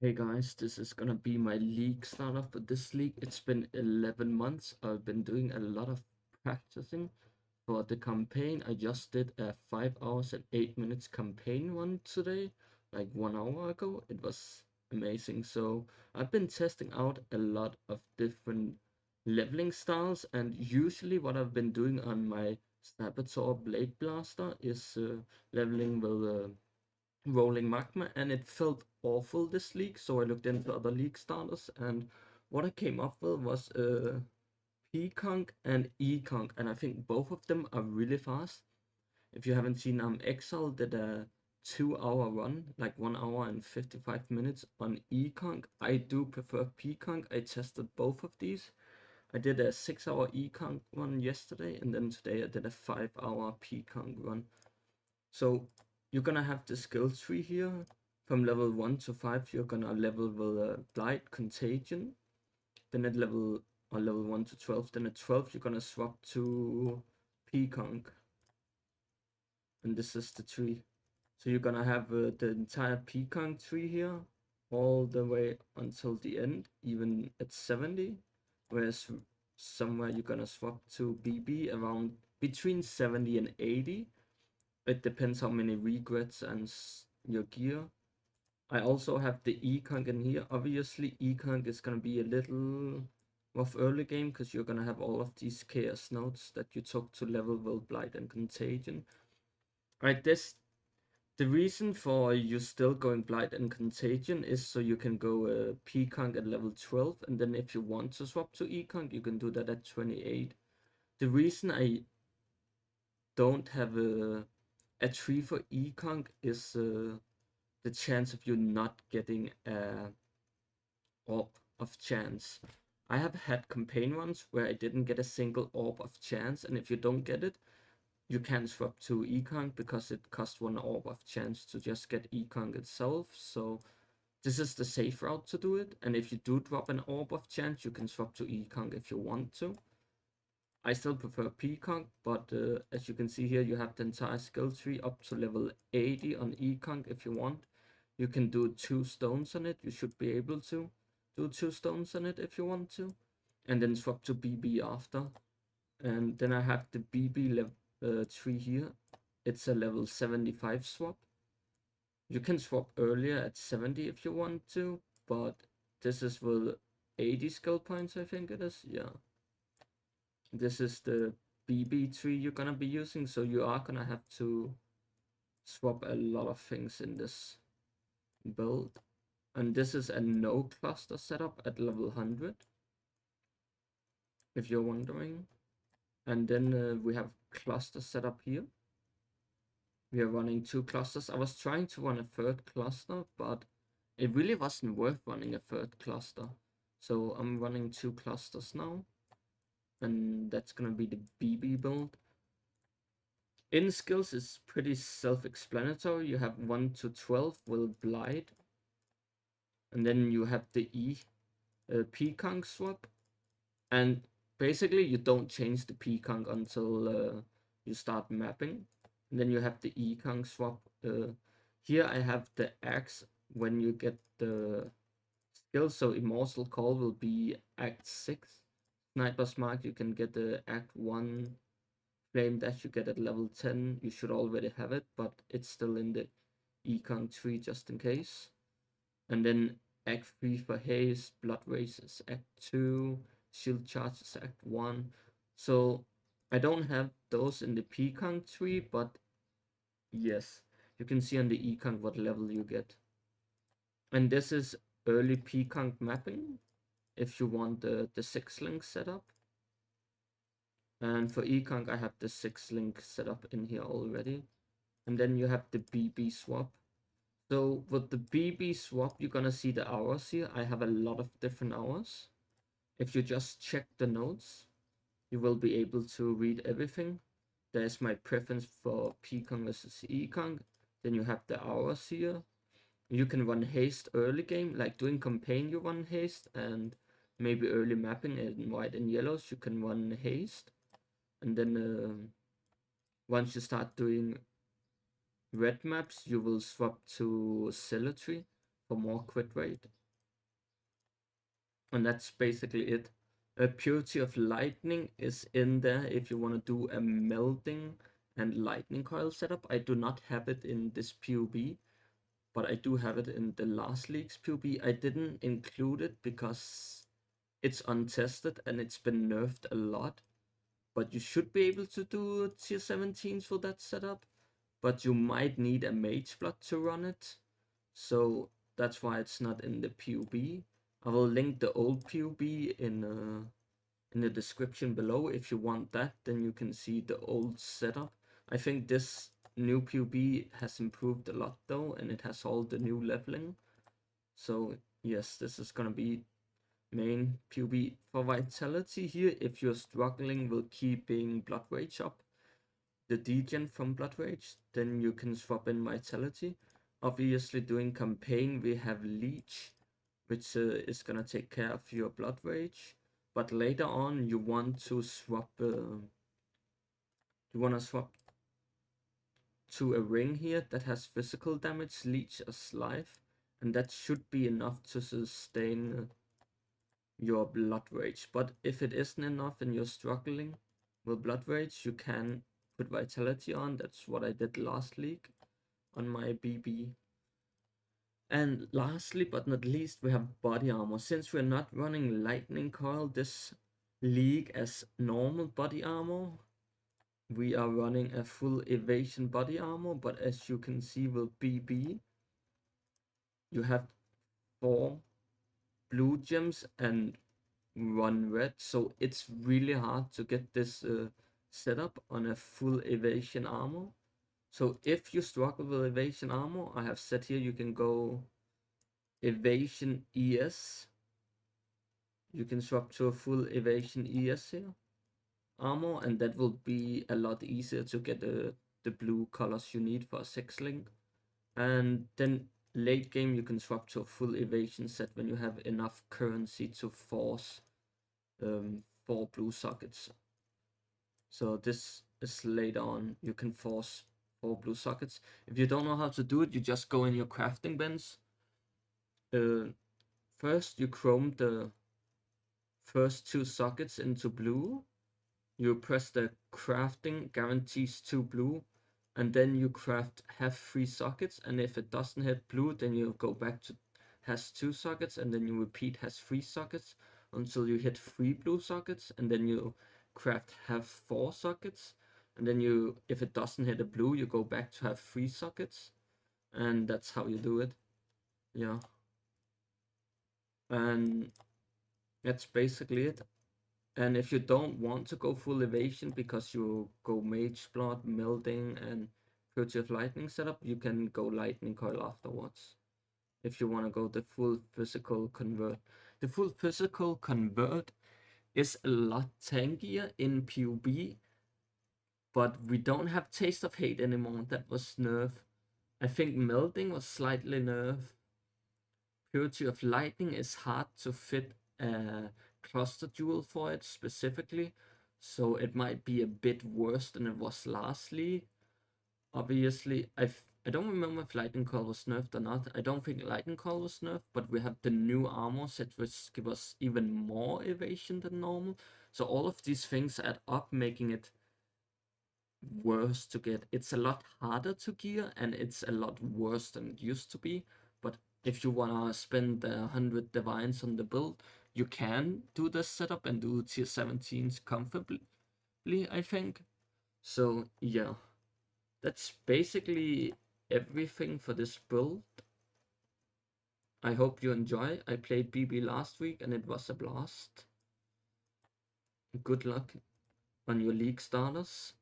Hey guys, this is gonna be my league startup for this league. It's been 11 months. I've been doing a lot of practicing for the campaign. I just did a 5 hours and 8 minutes campaign one today, like 1 hour ago. It was amazing. So I've been testing out a lot of different leveling styles, and usually what I've been doing on my Saboteur Blade Blaster is leveling with rolling magma, and it felt awful this league. So I looked into other league starters, and what I came up with was P-Conk and E-Conk, and I think both of them are really fast. If you haven't seen, Exile did a 2 hour run, like 1 hour and 55 minutes on E-Conk. I do prefer P-Conk. I tested both of these. I did a 6 hour E-Conk run yesterday, and then today I did a 5 hour P-Conk run. So you're gonna have the skill tree here. From level 1 to 5, you're gonna level with Blight, Contagion. Then at level 1 to 12, then at 12 you're gonna swap to Peaconk. And this is the tree. So you're gonna have the entire Peaconk tree here, all the way until the end, even at 70. Whereas somewhere you're gonna swap to BB around between 70 and 80. It depends how many regrets and your gear. I also have the E-Conk in here. Obviously, E-Conk is going to be a little rough early game because you're going to have all of these chaos nodes that you took to level Will Blight and Contagion. Right, the reason for you still going Blight and Contagion is so you can go P-Conk at level 12, and then if you want to swap to E-Conk, you can do that at 28. The reason I don't have a tree for E-Conk is the chance of you not getting a orb of chance. I have had campaign runs where I didn't get a single orb of chance, and if you don't get it, you can't swap to Econ because it costs one orb of chance to just get Econ itself. So this is the safe route to do it. And if you do drop an orb of chance, you can swap to Econ if you want to. I still prefer Peacock, but as you can see here, you have the entire skill tree up to level 80 on Econ if you want. You can do 2 stones on it. You should be able to do 2 stones on it if you want to. And then swap to BB after. And then I have the BB level tree here. It's a level 75 swap. You can swap earlier at 70 if you want to, but this is with 80 skill points, I think it is. Yeah. This is the BB tree you're gonna be using, so you are gonna have to swap a lot of things in this build. And this is a no cluster setup at level 100, if you're wondering. And then we have cluster setup here. We are running 2 clusters. I was trying to run a third cluster, but it really wasn't worth running a third cluster. So I'm running 2 clusters now, and that's gonna be the BB build. In skills is pretty self-explanatory. You have 1 to 12 will Blight, and then you have the Peacock swap, and basically you don't change the Peacock until you start mapping. And then you have the Econ swap. Here I have the axe when you get the skill, so Immortal Call will be Act 6. Sniper's Mark you can get the Act 1. Flame Dash you get at level 10. You should already have it, but it's still in the Econ tree just in case. And then Act 3 for Haste, Blood Races Act 2, Shield Charges Act 1. So I don't have those in the Peacock tree, but yes, you can see on the Econ what level you get. And this is early Peacock mapping if you want the 6-link setup. And for Econ I have the 6-link setup in here already. And then you have the BB swap. So with the BB swap, you're gonna see the hours here. I have a lot of different hours. If you just check the notes, you will be able to read everything. There's my preference for Pcon versus Econ. Then you have the hours here. You can run haste early game, like doing campaign you run haste, and maybe early mapping in white and yellows you can run haste. And then once you start doing red maps, you will swap to cemetery for more crit rate. And that's basically it. A Purity of Lightning is in there if you want to do a melting and lightning coil setup. I do not have it in this PUB, but I do have it in the last league's PUB. I didn't include it because it's untested and it's been nerfed a lot. But you should be able to do tier 17s for that setup. But you might need a mage blood to run it. So that's why it's not in the PUB. I will link the old PUB in the description below. If you want that, then you can see the old setup. I think this new PUB has improved a lot though, and it has all the new leveling. So yes, this is gonna be main PUB. For Vitality here, if you're struggling with keeping Blood Rage up, the degen from Blood Rage, then you can swap in Vitality. Obviously doing campaign, we have Leech, which is gonna take care of your Blood Rage. But later on, you want to swap. You wanna swap to a ring here that has physical damage, Leech as life, and that should be enough to sustain your Blood Rage. But if it isn't enough and you're struggling with Blood Rage, you can put Vitality on. That's what I did last league on my BB. And lastly but not least, we have body armor. Since we're not running Lightning Coil this league as normal body armor, we are running a full evasion body armor. But as you can see with BB, you have 4 blue gems and 1 red, so it's really hard to get this setup on a full evasion armor. So if you struggle with evasion armor, I have said here you can go evasion ES. You can swap to a full evasion ES here armor, and that will be a lot easier to get the blue colors you need for a 6 link. And then late game you can swap to a full evasion set when you have enough currency to force 4 blue sockets. So this is later on, you can force 4 blue sockets. If you don't know how to do it, you just go in your crafting bins. First you chrome the first 2 sockets into blue. You press the crafting guarantees 2 blue, and then you craft have 3 sockets, and if it doesn't hit blue, then you go back to has 2 sockets, and then you repeat has 3 sockets until you hit 3 blue sockets, and then you craft have 4 sockets, and then you, if it doesn't hit a blue, you go back to have 3 sockets, and that's how you do it. Yeah, and that's basically it. And if you don't want to go full evasion because you go mage blood, melting, and purity of lightning setup, you can go lightning coil afterwards. If you want to go the full physical convert. The full physical convert is a lot tankier in PUB, but we don't have Taste of Hate anymore. That was nerfed. I think melting was slightly nerfed. Purity of Lightning is hard to fit a cluster jewel for it specifically, so it might be a bit worse than it was last league. Obviously, I don't remember if Lightning Coil was nerfed or not. I don't think Lightning Coil was nerfed, but we have the new armor set which give us even more evasion than normal. So all of these things add up, making it worse to get. It's a lot harder to gear and it's a lot worse than it used to be. But if you wanna spend 100 divines on the build, you can do this setup and do tier 17s comfortably, I think. So yeah, that's basically everything for this build. I hope you enjoy. I played BB last week and it was a blast. Good luck on your league starters.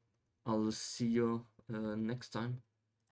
I'll see you next time.